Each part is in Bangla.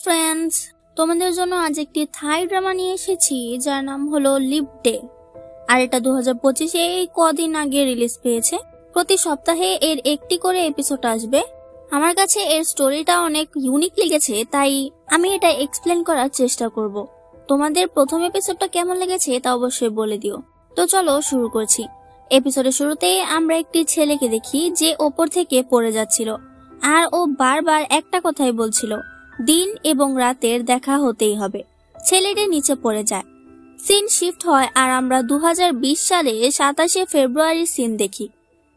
ফ্রেন্ডস, তোমাদের জন্য আজ একটি থাই ড্রামা নিয়ে এসেছি যার নাম হলো লিভ ডে। আর এটা 2025-এ কদিন আগে রিলিজ পেয়েছে। প্রতি সপ্তাহে এর একটি করে এপিসোড আসবে। আমার কাছে এর স্টোরিটা অনেক ইউনিক লেগেছে, তাই আমি এটা এক্সপ্লেন করার চেষ্টা করব। তোমাদের প্রথম এপিসোডটা কেমন লেগেছে তা অবশ্যই বলে দিও। তো চলো শুরু করছি। এপিসোডের শুরুতে আমরা একটি ছেলেকে দেখি যে ওপর থেকে পড়ে যাচ্ছিল, আর ও বারবার একটা কথাই বলছিল, দিন এবং রাতের দেখা হতেই হবে। ছেলেটি নিচে পড়ে যায়। সিন শিফট হয় আর আমরা 2020 সালে 27শে ফেব্রুয়ারি সিন দেখি,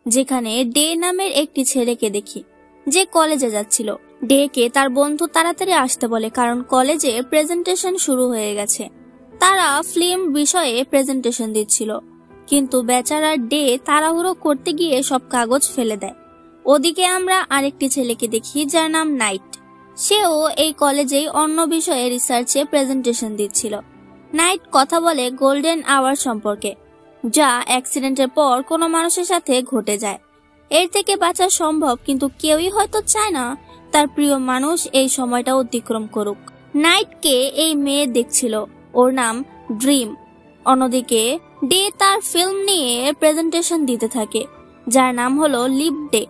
যেখানে ডে নামের একটি ছেলেকে দেখি যে কলেজে যাচ্ছিল। ডে কে তার বন্ধু তাড়াতাড়ি আসতে বলে, কারণ কলেজে প্রেজেন্টেশন শুরু হয়ে গেছে। তারা ফিল্ম বিষয়ে প্রেজেন্টেশন দিচ্ছিল, কিন্তু বেচারা ডে তাড়াহুড়ো করতে গিয়ে সব কাগজ ফেলে দেয়। ওদিকে আমরা আরেকটি ছেলেকে দেখি যার নাম নাইট। সেও এই কলেজেই অন্য বিষয়ে রিসার্চে প্রেজেন্টেশন দিচ্ছিল। নাইট কথা বলে গোল্ডেন আওয়ার সম্পর্কে, যা অ্যাক্সিডেন্টের পর কোনো মানুষের সাথে ঘটে যায়। এর থেকে বাঁচা সম্ভব, কিন্তু কেউই হয়তো চায় না তার প্রিয় মানুষ এই সময়টা অতিক্রম করুক। নাইটকে এই মেয়ে দেখছিল, ওর নাম ড্রিম। অন্যদিকে ডে তার ফিল্ম নিয়ে প্রেজেন্টেশন দিতে থাকে, যার নাম হলো লিভ ডে,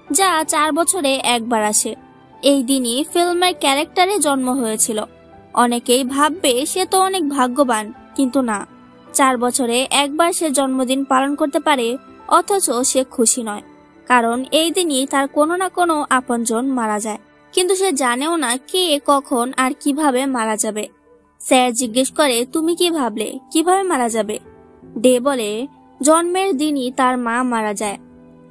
যা 4 বছরে একবার আসে। এই দিনই ফিল্মের ক্যারেক্টারে জন্ম হয়েছিল। অনেকেই ভাববে সে তো অনেক ভাগ্যবান, কিন্তু না, 4 বছরে একবার সে জন্মদিন পালন করতে পারে, অথচ সে খুশি নয়, কারণ এই দিনই তার কোনো না কোনো আপনজন মারা যায়। কিন্তু সে জানেও না কে, কখন আর কিভাবে মারা যাবে। স্যার জিজ্ঞেস করে, তুমি কি ভাবলে কিভাবে মারা যাবে? ডে বলে, জন্মের দিনই তার মা মারা যায়।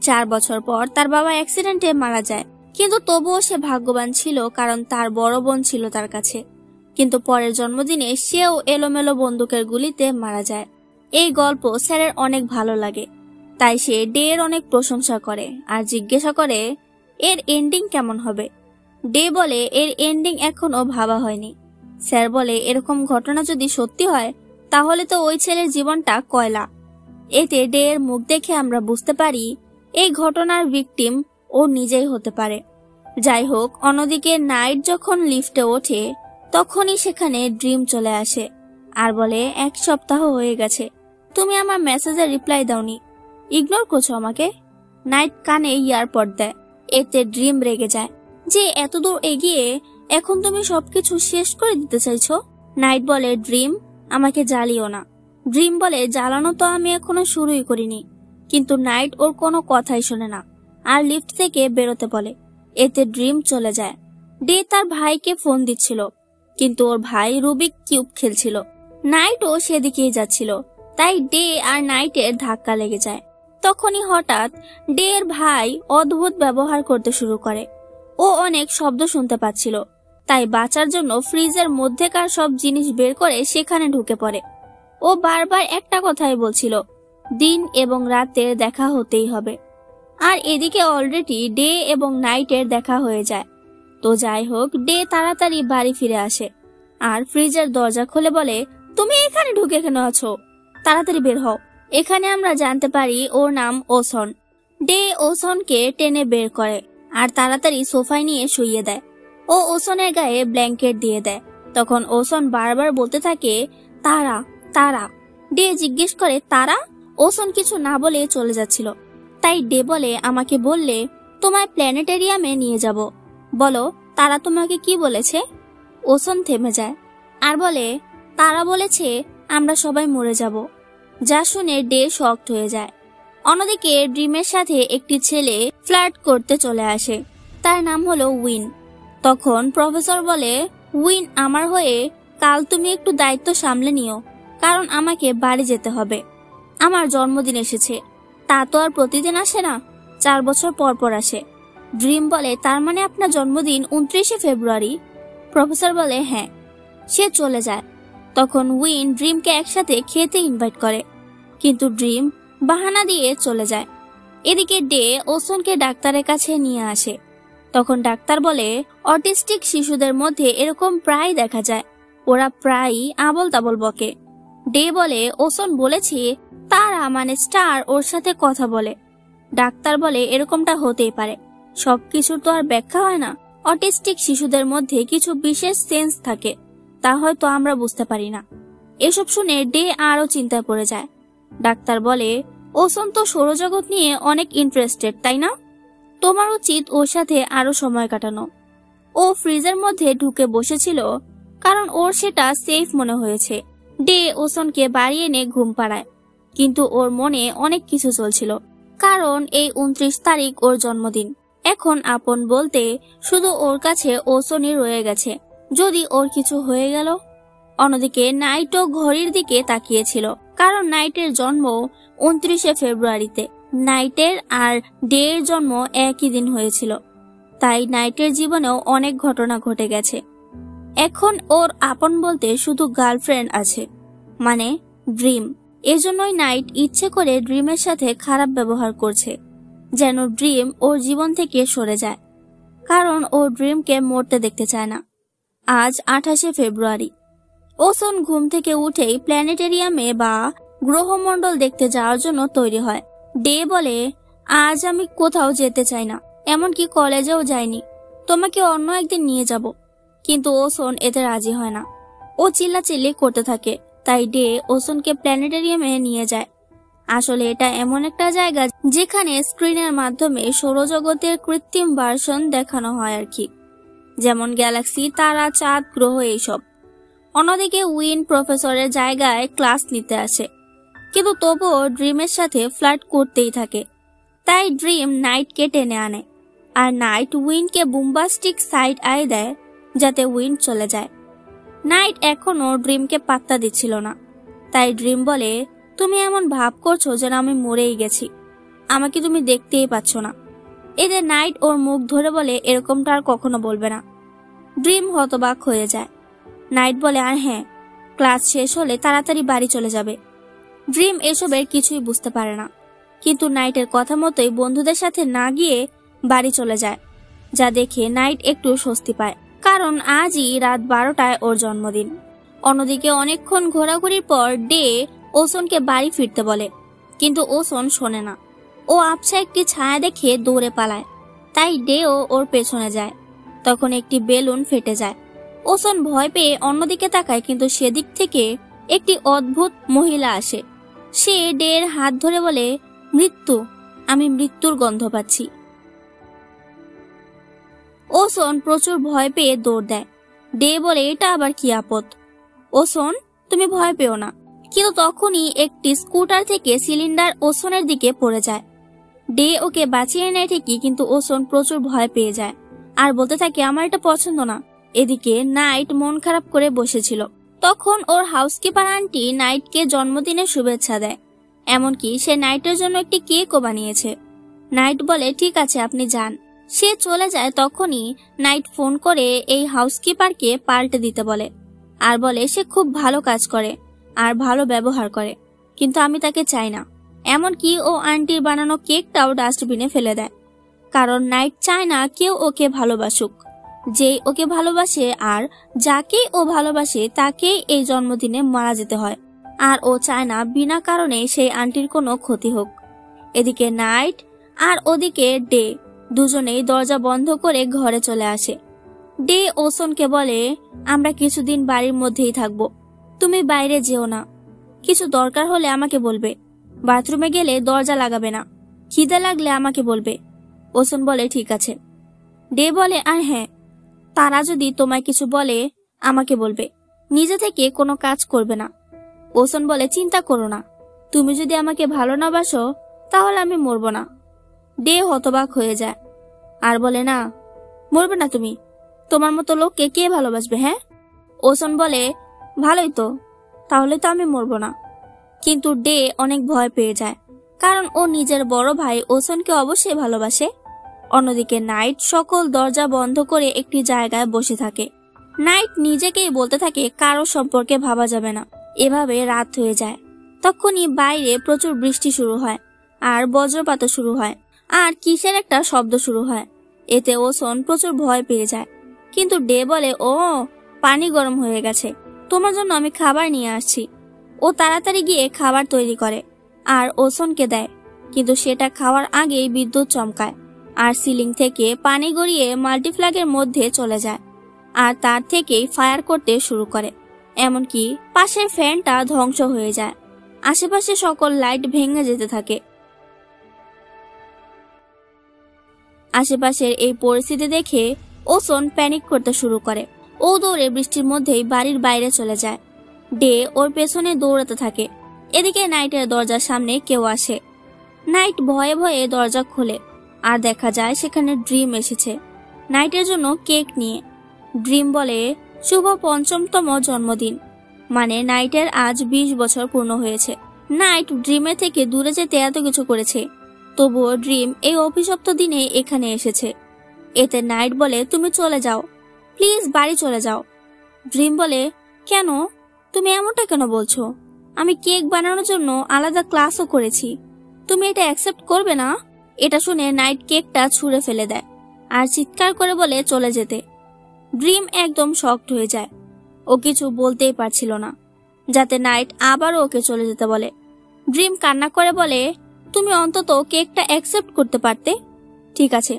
4 বছর পর তার বাবা অ্যাক্সিডেন্টে মারা যায়, কিন্তু তবুও সে ভাগ্যবান ছিল, কারণ তার বড় বোন ছিল তার কাছে। কিন্তু পরের জন্মদিনে সেও এলোমেলো বন্দুকের গুলিতে মারা যায়। এই গল্প স্যারের অনেক ভালো লাগে, তাই সে ডে এর অনেক প্রশংসা করে আর জিজ্ঞাসা করে এর এন্ডিং কেমন হবে। ডে বলে, এর এন্ডিং এখনো ভাবা হয়নি। স্যার বলে, এরকম ঘটনা যদি সত্যি হয় তাহলে তো ওই ছেলের জীবনটা কয়লা। এতে ডে এর মুখ দেখে আমরা বুঝতে পারি এই ঘটনার ভিকটিম ও নিজেই হতে পারে। যাই হোক, অন্যদিকে নাইট যখন লিফটে ওঠে তখনই সেখানে ড্রিম চলে আসে আর বলে, 1 সপ্তাহ হয়ে গেছে, তুমি আমার মেসেজের রিপ্লাই দাওনি, ইগনোর করছো আমাকে। নাইট কানে ইয়ারপড দেয়। এতে ড্রিম রেগে যায় যে এতদূর এগিয়ে এখন তুমি সবকিছু শেষ করে দিতে চাইছো। নাইট বলে, ড্রিম আমাকে জ্বালিও না। ড্রিম বলে, জ্বালানো তো আমি এখনো শুরুই করিনি। কিন্তু নাইট ওর কোনো কথাই শোনে না আর লিফট থেকে বেরোতে বলে। এতে ড্রিম চলে যায়। ডে তার ভাইকে ফোন দিচ্ছিল, কিন্তু ওর ভাই রুবিক কিউব খেলছিল। নাইটও সেদিকেই যাচ্ছিল, তাই ডে আর নাইটের ধাক্কা লেগে যায়। তখনই হঠাৎ ডে এর ভাই অদ্ভুত ব্যবহার করতে শুরু করে। ও অনেক শব্দ শুনতে পাচ্ছিল, তাই বাঁচার জন্য ফ্রিজের মধ্যেকার সব জিনিস বের করে সেখানে ঢুকে পড়ে। ও বারবার একটা কথাই বলছিল, দিন এবং রাতের দেখা হতেই হবে। আর এদিকে অলরেডি ডে এবং নাইটের দেখা হয়ে যায়। তো যাই হোক, ডে তাড়াতাড়ি বাড়ি ফিরে আসে আর ফ্রিজের দরজা খুলে বলে, তুমি এখানে ঢুকে কেন আছো? তাড়াতাড়ি বের হও। এখানে আমরা জানতে পারি ওর নাম ওসন। ডে ওসনকে টেনে বের করে আর তাড়াতাড়ি সোফায় নিয়ে শুইয়ে দেয়। ও ওসনের গায়ে ব্ল্যাঙ্কেট দিয়ে দেয়। তখন ওসন বারবার বলতে থাকে, তারা তারা। ডে জিজ্ঞেস করে, তারা? ওসন কিছু না বলে চলে যাচ্ছিল। তাই ডে বলে, আমাকে বললে তোমায় প্ল্যানেটেরিয়ামে নিয়ে যাব, বলো তারা তোমাকে কি বলেছে? ওসন থেমে যায় আর বলে, তারা বলেছে আমরা সবাই মরে যাব। যা শুনে ডে শকড হয়ে যায়। অন্যদিকে ড্রিমের সাথে একটি ছেলে ফ্লার্ট করতে চলে আসে, তার নাম হলো উইন। তখন প্রফেসর বলে, উইন, আমার হয়ে কাল তুমি একটু দায়িত্ব সামলে নিও, কারণ আমাকে বাড়ি যেতে হবে। আমার জন্মদিন এসেছে, তা তো আর প্রতিদিন আসে না, 4 বছর পর পর আসে। ড্রিম বলে, তার মানে আপনার জন্মদিন 29শে ফেব্রুয়ারি? প্রফেসর বলে, হ্যাঁ। সে চলে যায়। তখন উইন ড্রিমকে একসাথে খেতে ইনভাইট করে, কিন্তু ড্রিম বাহানা দিয়ে চলে যায়। এদিকে ডে ওসনকে ডাক্তারের কাছে নিয়ে আসে। তখন ডাক্তার বলে, অটিস্টিক শিশুদের মধ্যে এরকম প্রায় দেখা যায়, ওরা প্রায়ই আবল তাবল বকে। ডে বলে, ওসন বলেছে তারা মানে স্টার ওর সাথে কথা বলে। ডাক্তার বলে, এরকমটা হতেই পারে, সবকিছুর তো আর ব্যাখ্যা হয় না। অটিস্টিক শিশুদের মধ্যে কিছু বিশেষ সেন্স থাকে, তা হয়তো আমরা বুঝতে পারি না। এসব শুনে ডে আরো চিন্তায় পড়ে যায়। ডাক্তার বলে, ওসন তো সৌরজগৎ নিয়ে অনেক ইন্টারেস্টেড, তাই না? তোমার উচিত ওর সাথে আরো সময় কাটানো। ও ফ্রিজের মধ্যে ঢুকে বসেছিল কারণ ওর সেটা সেফ মনে হয়েছে। ডে ওসনকে বাড়ি এনে ঘুম পাড়ায়, কিন্তু ওর মনে অনেক কিছু চলছিল, কারণ এই 29 তারিখ ওর জন্মদিন। এখন আপন বলতে শুধু ওর কাছে ওসনই রয়ে গেছে। যদি ওর কিছু হয়ে গেল। অন্যদিকে নাইটও ঘড়ির দিকে তাকিয়েছিল, কারণ নাইটের জন্ম 29শে ফেব্রুয়ারিতে। নাইটের আর ডে এর জন্ম একই দিন হয়েছিল, তাই নাইটের জীবনেও অনেক ঘটনা ঘটে গেছে। এখন ওর আপন বলতে শুধু গার্লফ্রেন্ড আছে, মানে ড্রিম। এজন্যই নাইট ইচ্ছে করে ড্রিমের সাথে খারাপ ব্যবহার করছে, যেন ড্রিম ওর জীবন থেকে সরে যায়, কারণ ও ড্রিমকে মরতে দেখতে চায় না। আজ 28শে ফেব্রুয়ারি। ওসন ঘুম থেকে উঠেই প্ল্যানেটেরিয়ামে বা গ্রহমণ্ডল দেখতে যাওয়ার জন্য তৈরি হয়। ডে বলে, আজ আমি কোথাও যেতে চাই না, এমনকি কলেজেও যাইনি, তোমাকে অন্য একদিন নিয়ে যাব। কিন্তু ওসন এতে রাজি হয় না। ও চিল্লাচিল্লি করতে থাকে, তাই ডে ওসনকে প্ল্যানেটেরিয়ামে নিয়ে যায়। আসলে এটা এমন একটা জায়গা যেখানে স্ক্রিনের মাধ্যমে সৌরজগতের কৃত্রিম ভার্সন দেখানো হয় আর কি, যেমন গ্যালাক্সি, তারা, চাঁদ, গ্রহ এইসব। অন্যদিকে উইন প্রফেসরের জায়গায় ক্লাস নিতে আসে, কিন্তু তবুও ড্রিমের সাথে ফ্লার্ট করতেই থাকে। তাই ড্রিম নাইটকে টেনে আনে, আর নাইট উইনকে বুম্বাস্টিক সাইড আই দেয় যাতে উইন চলে যায়। নাইট এখনো ড্রিমকে পাত্তা দিচ্ছিল না, তাই ড্রিম বলে, তুমি এমন ভাব করছো যেন আমি মরেই গেছি, আমাকে তুমি দেখতেই পাচ্ছ না। এতে নাইট ওর মুখ ধরে বলে, এরকমটা আর কখনো বলবে না। ড্রিম হতবাক হয়ে যায়। নাইট বলে, আর হ্যাঁ, ক্লাস শেষ হলে তাড়াতাড়ি বাড়ি চলে যাবে। ড্রিম এসবের কিছুই বুঝতে পারে না, কিন্তু নাইটের কথা মতোই বন্ধুদের সাথে না গিয়ে বাড়ি চলে যায়, যা দেখে নাইট একটু স্বস্তি পায়, কারণ আজই রাত 12টায় ওর জন্মদিন। অন্যদিকে অনেকক্ষণ ঘোরাঘুরির পর ডে ওসনকে বাড়ি ফিরতে বলে, কিন্তু ওসন শোনে না। ও আবছা একটি ছায়া দেখে দৌড়ে পালায়, তাই ডেও ওর পেছনে যায়। তখন একটি বেলুন ফেটে যায়। ওসন ভয় পেয়ে অন্যদিকে তাকায়, কিন্তু সেদিক থেকে একটি অদ্ভুত মহিলা আসে। সে ডের হাত ধরে বলে, মৃত্যু, আমি মৃত্যুর গন্ধ পাচ্ছি। ওসন প্রচুর ভয় পেয়ে দৌড় দেয়। ডে বলে, এটা আবার কি আপদ? ওসন, তুমি ভয় পেও না। কিন্তু তখনই একটি স্কুটার থেকে সিলিন্ডার ওসনের দিকে পড়ে যায়। ডে ওকে বাঁচিয়ে নেয় ঠিকই, কিন্তু ওসন প্রচুর ভয় পেয়ে যায় আর বলতে থাকে, আমার এটা পছন্দ না। এদিকে নাইট মন খারাপ করে বসেছিল। তখন ওর হাউসকিপার আন্টি নাইটকে জন্মদিনের শুভেচ্ছা দেয়, এমনকি সে নাইটের জন্য একটি কেকও বানিয়েছে। নাইট বলে, ঠিক আছে, আপনি যান। সে চলে যায়। তখনই নাইট ফোন করে এই হাউসকিপারকে পাল্টে দিতে বলে, আর বলে সে খুব ভালো কাজ করে আর ভালো ব্যবহার করে, কিন্তু আমি তাকে চাই না। এমনকি ও আন্টির বানানো কেকটাও ডাস্টবিনে ফেলে দেয়, কারণ নাইট চায় না কেউ ওকে ভালোবাসুক। যেই ওকে ভালোবাসে আর যাকেই ও ভালোবাসে তাকেই এই জন্মদিনে মারা যেতে হয়, আর ও চায় না বিনা কারণে সেই আন্টির কোনো ক্ষতি হোক। এদিকে নাইট আর ওদিকে ডে দুজনেই দরজা বন্ধ করে ঘরে চলে আসে। ডে ওসনকে বলে, আমরা কিছুদিন বাড়ির মধ্যেই থাকবো, তুমি বাইরে যেও না। কিছু দরকার হলে আমাকে বলবে, বাথরুমে গেলে দরজা লাগাবে না, খিদে লাগলে আমাকে বলবে। ওসন বলে, ঠিক আছে। ডে বলে, আর হ্যাঁ, তারা যদি তোমায় কিছু বলে আমাকে বলবে, নিজে থেকে কোনো কাজ করবে না। ওসন বলে, চিন্তা করো না, তুমি যদি আমাকে ভালো না বাসো তাহলে আমি মরবো না। ডে হতবাক হয়ে যায় আর বলে, না, মরবে না তুমি, তোমার মতো লোককে কে ভালোবাসবে? হ্যাঁ। ওসন বলে, ভালোই তো, তাহলে তো আমি মরবো না। কিন্তু ডে অনেক ভয় পেয়ে যায়, কারণ ও নিজের বড় ভাই ওসনকে অবশ্যই ভালোবাসে। অন্যদিকে নাইট সকল দরজা বন্ধ করে একটি জায়গায় বসে থাকে। নাইট নিজেকেই বলতে থাকে, কারো সম্পর্কে ভাবা যাবে না। এভাবে রাত হয়ে যায়। তখনই বাইরে প্রচুর বৃষ্টি শুরু হয় আর বজ্রপাত শুরু হয় আর কিসের একটা শব্দ শুরু হয়। এতে ওসন প্রচুর ভয় পেয়ে যায়, কিন্তু ডে বলে, ও পানি গরম হয়ে গেছে, তোমার জন্য আমি খাবার নিয়ে আসছি। ও তাড়াতাড়ি গিয়ে খাবার তৈরি করে আর ওসনকে দেয়, কিন্তু সেটা খাওয়ার আগেই বিদ্যুৎ চমকায় আর সিলিং থেকে পানি গড়িয়ে মাল্টিফ্ল্যাগের মধ্যে চলে যায় আর তার থেকেই ফায়ার করতে শুরু করে। এমনকি পাশের ফ্যানটা ধ্বংস হয়ে যায়। আশেপাশে সকল লাইট ভেঙে যেতে থাকে। আশেপাশের এই পরিস্থিতি দেখে ওসন প্যানিক করতে শুরু করে। ও দৌড়ে বৃষ্টির মধ্যেই বাড়ির বাইরে চলে যায়। ডে ওর পেছনে দৌড়াতে থাকে। এদিকে নাইটের দরজার সামনে কেউ আসে। নাইট ভয়ে ভয়ে দরজা খোলে আর দেখা যায় সেখানে ড্রিম এসেছে নাইটের জন্য কেক নিয়ে। ড্রিম বলে শুভ ৫ম জন্মদিন, মানে নাইটের আজ ২০ বছর পূর্ণ হয়েছে। নাইট ড্রিমের থেকে দূরে যেতে এত কিছু করেছে, তবুও ড্রিম এই অভিশপ্ত দিনে এখানে এসেছে। এতে নাইট বলে তুমি চলে যাও, প্লিজ বাড়ি চলে যাও। ড্রিম বলে কেন, তুমি এমনটা কেন বলছো? আমি কেক বানানোর জন্য আলাদা ক্লাসও করেছি, তুমি এটা অ্যাকসেপ্ট করবে না? এটা শুনে নাইট কেকটা ছুঁড়ে ফেলে দেয় আর চিৎকার করে বলে চলে যেতে। ড্রিম একদম শকড হয়ে যায়। ও কিছু বলতেই পারছিল না, যাতে নাইট আবারও ওকে চলে যেতে বলে। ড্রিম কান্না করে বলে তুমি অন্তত কেকটা অ্যাকসেপ্ট করতে পারতে। ঠিক আছে,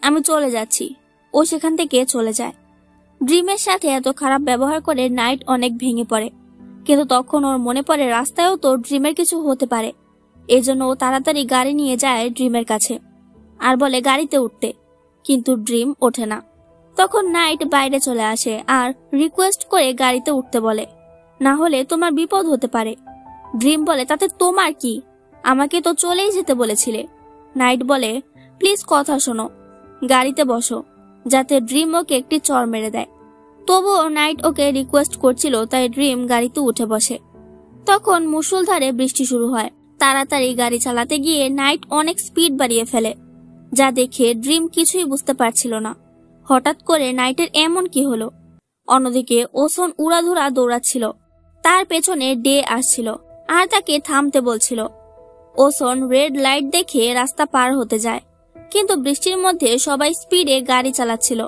আমি চলে যাচ্ছি। ও সেখান থেকে চলে যায়। ড্রিমের সাথে এত খারাপ ব্যবহার করে নাইট অনেক ভেঙে পড়ে, কিন্তু তখন ওর মনে পড়ে রাস্তায়ও তো ড্রিমের কিছু হতে পারে। এজন্য ও তাড়াতাড়ি গাড়ি নিয়ে যায় ড্রিমের কাছে আর বলে গাড়িতে উঠতে, কিন্তু ড্রিম ওঠে না। তখন নাইট বাইরে চলে আসে আর রিকোয়েস্ট করে গাড়িতে উঠতে বলে, না হলে তোমার বিপদ হতে পারে। ড্রিম বলে তাতে তোমার কি, আমাকে তো চলেই যেতে বলেছিলে। নাইট বলে প্লিজ কথা শোনো, গাড়িতে বসো, যাতে ড্রিম ওকে একটি চড় মেরে দেয়। তবুও নাইট ওকে রিকোয়েস্ট করছিল, তাই ড্রিম গাড়িতে উঠে বসে। তখন মুষলধারে বৃষ্টি শুরু হয়। তাড়াতাড়ি গাড়ি চালাতে গিয়ে নাইট অনেক স্পিড বাড়িয়ে ফেলে, যা দেখে ড্রিম কিছুই বুঝতে পারছিল না হঠাৎ করে নাইটের এমন কি হলো। অন্যদিকে ওসন উড়াধুরা দৌড়াচ্ছিল, তার পেছনে ডে আসছিল আর তাকে থামতে বলছিল। ওসন রেড লাইট দেখে রাস্তা পার হতে যায়, কিন্তু বৃষ্টির মধ্যে সবাই স্পিডে গাড়ি চালাচ্ছিল।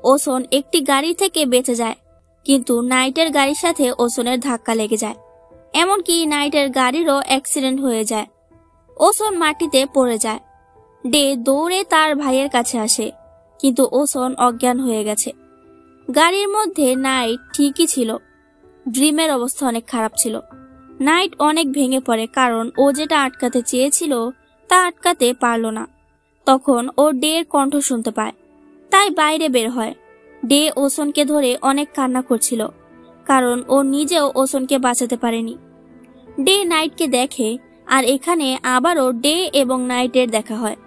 ওসন একটি গাড়ি থেকে বেঁচে যায়, কিন্তু নাইটের গাড়ির সাথে ওসনের ধাক্কা লেগে যায়। এমনকি নাইটের গাড়িরও অ্যাক্সিডেন্ট হয়ে যায়। ওসন মাটিতে পড়ে যায়। ডে দৌড়ে তার ভাইয়ের কাছে আসে, কিন্তু ওসন অজ্ঞান হয়ে গেছে। গাড়ির মধ্যে নাইট ঠিকই ছিল। ড্রিমের অবস্থা অনেক খারাপ ছিল। নাইট অনেক ভেঙে পড়ে, কারণ ও যেটা আটকাতে চেয়েছিল তা আটকাতে পারল না। তখন ও ডের কণ্ঠ শুনতে পায়, তাই বাইরে বের হয়। ডে ওসনকে ধরে অনেক কান্না করছিল, কারণ ও নিজেও ওসনকে বাঁচাতে পারেনি। ডে নাইটকে দেখে আর এখানে আবারও ডে এবং নাইটের দেখা হয়,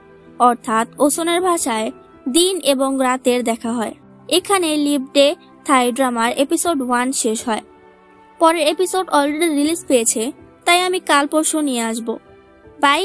অর্থাৎ ওসনের ভাষায় দিন এবং রাতের দেখা হয়। এখানে লিভ ডে থাই ড্রামার এপিসোড 1 শেষ হয়। পরের এপিসোড অলরেডি রিলিজ পেয়েছে, তাই আমি কাল পরশু নিয়ে আসবো। বাই।